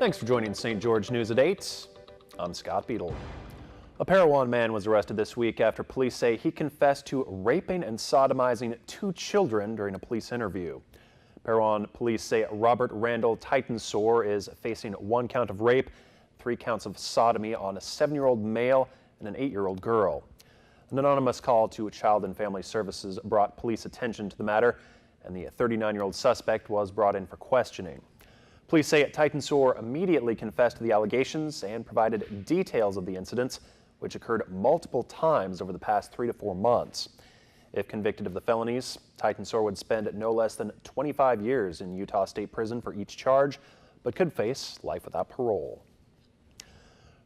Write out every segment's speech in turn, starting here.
Thanks for joining St. George News at 8. I'm Scott Beadle. A Parowan man was arrested this week after police say he confessed to raping and sodomizing 2 children during a police interview. Parowan police say Robert Randall Titensor is facing 1 count of rape, 3 counts of sodomy on a 7-year-old male and an 8-year-old girl. An anonymous call to Child and Family Services brought police attention to the matter, and the 39-year-old suspect was brought in for questioning. Police say Titensor immediately confessed to the allegations and provided details of the incidents, which occurred multiple times over the past 3 to 4 months. If convicted of the felonies, Titensor would spend no less than 25 years in Utah State Prison for each charge, but could face life without parole.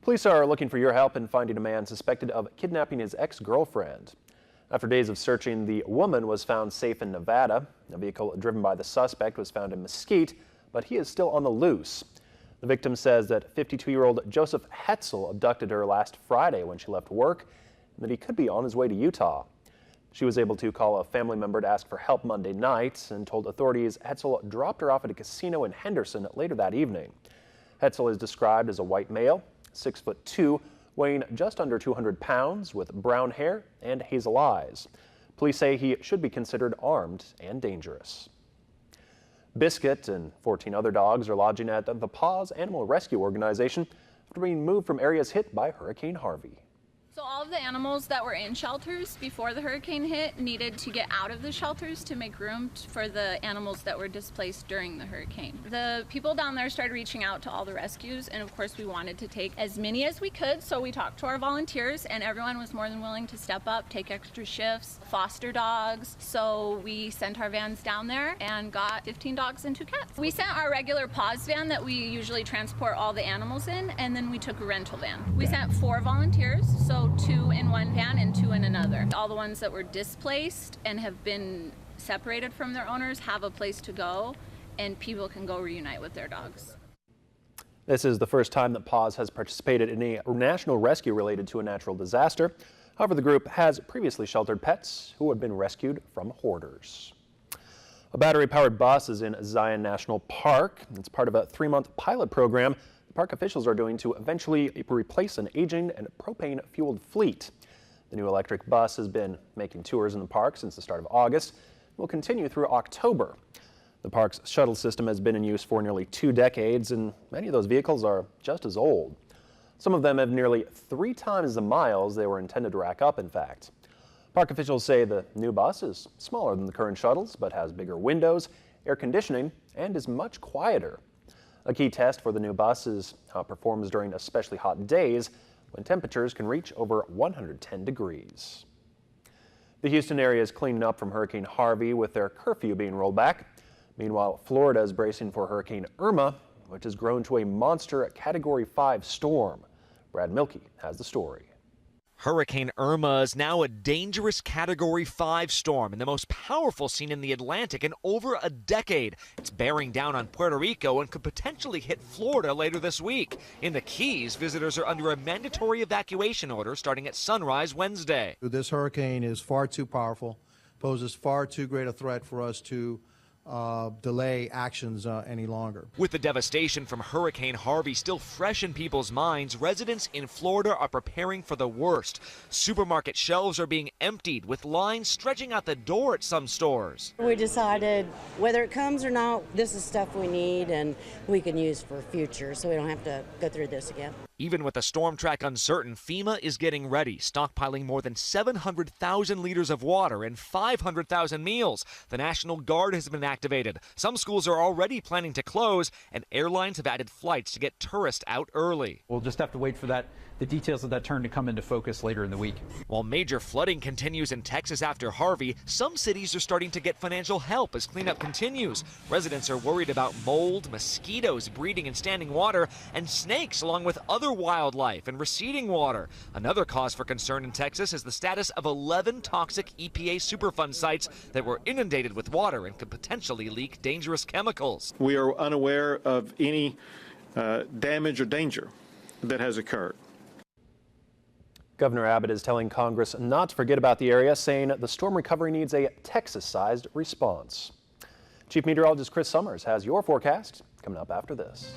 Police are looking for your help in finding a man suspected of kidnapping his ex-girlfriend. After days of searching, the woman was found safe in Nevada. A vehicle driven by the suspect was found in Mesquite, but he is still on the loose. The victim says that 52-year-old Joseph Hetzel abducted her last Friday when she left work, and that he could be on his way to Utah. She was able to call a family member to ask for help Monday night and told authorities Hetzel dropped her off at a casino in Henderson later that evening. Hetzel is described as a white male, 6'2", weighing just under 200 pounds, with brown hair and hazel eyes. Police say he should be considered armed and dangerous. Biscuit and 14 other dogs are lodging at the Paws Animal Rescue Organization after being moved from areas hit by Hurricane Harvey. So all of the animals that were in shelters before the hurricane hit needed to get out of the shelters to make room for the animals that were displaced during the hurricane. The people down there started reaching out to all the rescues, and of course we wanted to take as many as we could, so we talked to our volunteers and everyone was more than willing to step up, take extra shifts, foster dogs. So we sent our vans down there and got 15 dogs and 2 cats. We sent our regular Paws van that we usually transport all the animals in, and then we took a rental van. We sent 4 volunteers, so 2 in one van and 2 in another. All the ones that were displaced and have been separated from their owners have a place to go, and people can go reunite with their dogs. This is the first time that Paws has participated in a national rescue related to a natural disaster. However, the group has previously sheltered pets who had been rescued from hoarders. A battery-powered bus is in Zion National Park. It's part of a 3-month pilot program park officials are doing to eventually replace an aging and propane-fueled fleet. The new electric bus has been making tours in the park since the start of August and will continue through October. The park's shuttle system has been in use for nearly 2 decades, and many of those vehicles are just as old. Some of them have nearly 3 times the miles they were intended to rack up, in fact. Park officials say the new bus is smaller than the current shuttles, but has bigger windows, air conditioning, and is much quieter. A key test for the new bus is how it performs during especially hot days when temperatures can reach over 110 degrees. The Houston area is cleaning up from Hurricane Harvey with their curfew being rolled back. Meanwhile, Florida is bracing for Hurricane Irma, which has grown to a monster Category 5 storm. Brad Milkey has the story. Hurricane Irma is now a dangerous Category 5 storm and the most powerful seen in the Atlantic in over a decade. It's bearing down on Puerto Rico and could potentially hit Florida later this week. In the Keys, visitors are under a mandatory evacuation order starting at sunrise Wednesday. This hurricane is far too powerful, poses far too great a threat for us to delay actions any longer. With the devastation from Hurricane Harvey still fresh in people's minds, residents in Florida are preparing for the worst. Supermarket shelves are being emptied with lines stretching out the door at some stores. We decided whether it comes or not, this is stuff we need and we can use for future so we don't have to go through this again. Even with the storm track uncertain, FEMA is getting ready, stockpiling more than 700,000 liters of water and 500,000 meals. The National Guard has been activated. Some schools are already planning to close, and airlines have added flights to get tourists out early. We'll just have to wait for the details of that turn to come into focus later in the week. While major flooding continues in Texas after Harvey, some cities are starting to get financial help as cleanup continues. Residents are worried about mold, mosquitoes breeding in standing water, and snakes along with other wildlife and receding water. Another cause for concern in Texas is the status of 11 toxic EPA Superfund sites that were inundated with water and could potentially leak dangerous chemicals. We are unaware of any damage or danger that has occurred. Governor Abbott is telling Congress not to forget about the area, saying the storm recovery needs a Texas-sized response. Chief Meteorologist Chris Summers has your forecast coming up after this.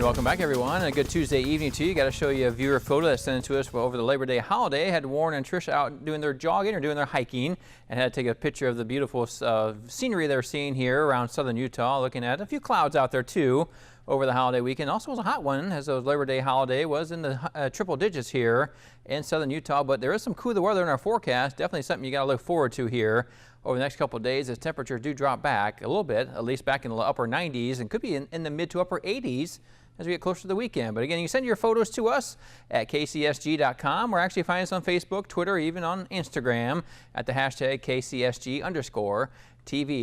welcome back, everyone. A good Tuesday evening to you. Got to show you a viewer photo that's sent to us over the Labor Day holiday. Had Warren and Trish out doing their jogging or doing their hiking, and had to take a picture of the beautiful scenery they're seeing here around southern Utah. Looking at a few clouds out there too over the holiday weekend. Also was a hot one, as the Labor Day holiday was in the triple digits here in southern Utah. But there is some cooler weather in our forecast. Definitely something you got to look forward to here over the next couple of days as temperatures do drop back a little bit, at least back in the upper 90s, and could be in the mid to upper 80s as we get closer to the weekend. But again, you can send your photos to us at kcsg.com, or actually find us on Facebook, Twitter, even on Instagram at the hashtag KCSG_TV.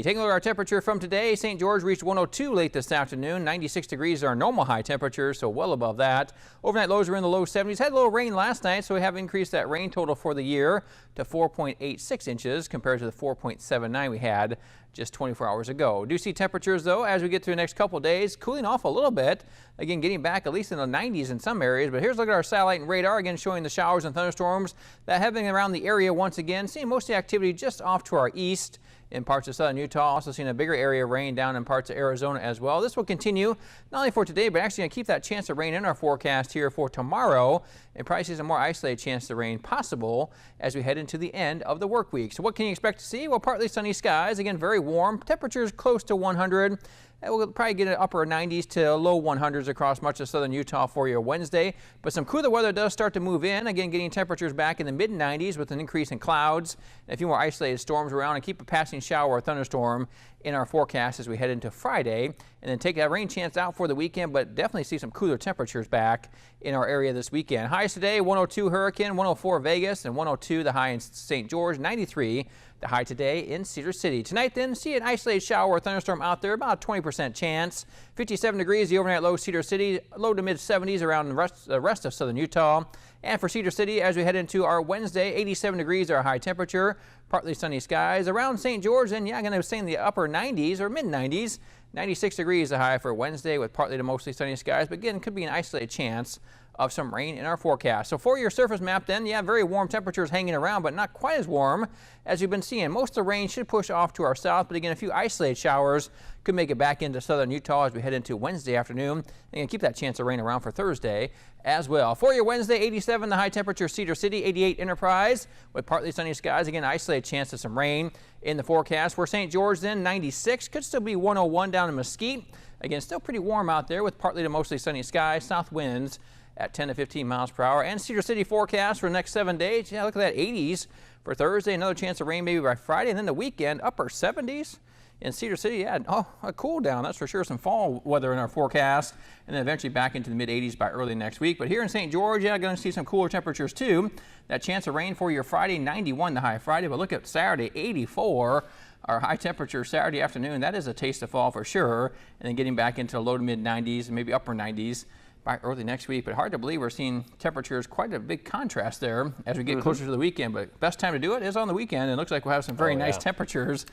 Taking a look at our temperature from today, St. George reached 102 late this afternoon. 96 degrees is our normal high temperature, so well above that. Overnight lows are in the low 70s. Had a little rain last night, so we have increased that rain total for the year to 4.86 inches compared to the 4.79 we had just 24 hours ago. Do see temperatures, though, as we get through the next couple of days, cooling off a little bit. Again, getting back at least in the 90s in some areas. But here's a look at our satellite and radar, again showing the showers and thunderstorms that have been around the area once again. Seeing most of the activity just off to our east in parts of southern Utah. Also seeing a bigger area of rain down in parts of Arizona as well. This will continue not only for today, but actually going to keep that chance of rain in our forecast here for tomorrow, and probably see some more isolated chance of rain possible as we head into the end of the work week. So what can you expect to see? Well, partly sunny skies, again very warm, temperatures close to 100. We'll probably get an upper 90s to low 100s across much of southern Utah for your Wednesday. But some cooler weather does start to move in. Again, getting temperatures back in the mid 90s with an increase in clouds and a few more isolated storms around, and keep a passing shower or thunderstorm in our forecast as we head into Friday. And then take that rain chance out for the weekend, but definitely see some cooler temperatures back in our area this weekend. Highs today, 102 Hurricane, 104 Vegas, and 102 the high in St. George, 93 the high today in Cedar City. Tonight then, see an isolated shower or thunderstorm out there, about a 20% chance. 57 degrees, the overnight low Cedar City, low to mid 70s around the rest of southern Utah. And for Cedar City, as we head into our Wednesday, 87 degrees our high temperature, partly sunny skies. Around St. George, and going to stay in the upper 90s or mid 90s. 96 degrees the high for Wednesday with partly to mostly sunny skies, but again, could be an isolated chance of some rain in our forecast. So for your surface map then, very warm temperatures hanging around, but not quite as warm as you've been seeing. Most of the rain should push off to our south, but again, a few isolated showers could make it back into southern Utah as we head into Wednesday afternoon. And keep that chance of rain around for Thursday as well. For your Wednesday, 87 the high temperature Cedar City, 88 Enterprise with partly sunny skies. Again, isolated chance of some rain in the forecast. For St. George then, 96, could still be 101 down in Mesquite. Again, still pretty warm out there with partly to mostly sunny skies, south winds at 10 to 15 miles per hour. And Cedar City forecast for the next 7 days. Look at that, 80s for Thursday. Another chance of rain maybe by Friday. And then the weekend, upper 70s in Cedar City. A cool down, that's for sure. Some fall weather in our forecast. And then eventually back into the mid 80s by early next week. But here in St. George, going to see some cooler temperatures too. That chance of rain for your Friday, 91 the high Friday. But look at Saturday, 84. Our high temperature Saturday afternoon. That is a taste of fall for sure. And then getting back into low to mid 90s, maybe upper 90s. By early next week, but hard to believe we're seeing temperatures quite a big contrast there as we get closer to the weekend. But best time to do it is on the weekend. It looks like we'll have some very nice temperatures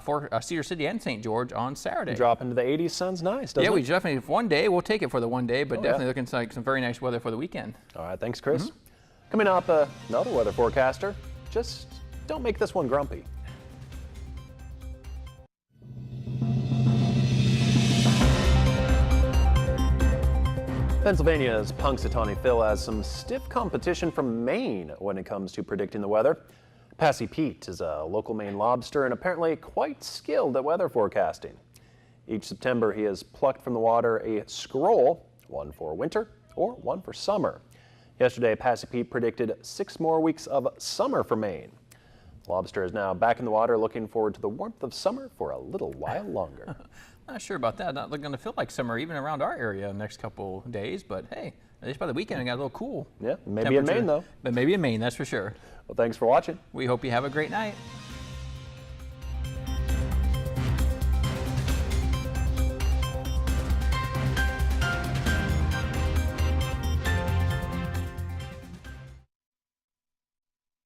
for Cedar City and St. George on Saturday. Drop into the 80s sounds nice, doesn't it? We definitely, one day, we'll take it for the one day, but definitely looking like some very nice weather for the weekend. All right, thanks, Chris. Coming up, another weather forecaster. Just don't make this one grumpy. Pennsylvania's Punxsutawney Phil has some stiff competition from Maine when it comes to predicting the weather. Passy Pete is a local Maine lobster and apparently quite skilled at weather forecasting. Each September, he has plucked from the water a scroll, one for winter or one for summer. Yesterday, Passy Pete predicted 6 more weeks of summer for Maine. The lobster is now back in the water, looking forward to the warmth of summer for a little while longer. Not sure about that. Not going to feel like summer even around our area in the next couple days, but hey, at least by the weekend it got a little cool. Yeah, maybe in Maine though. But maybe in Maine, that's for sure. Well, thanks for watching. We hope you have a great night.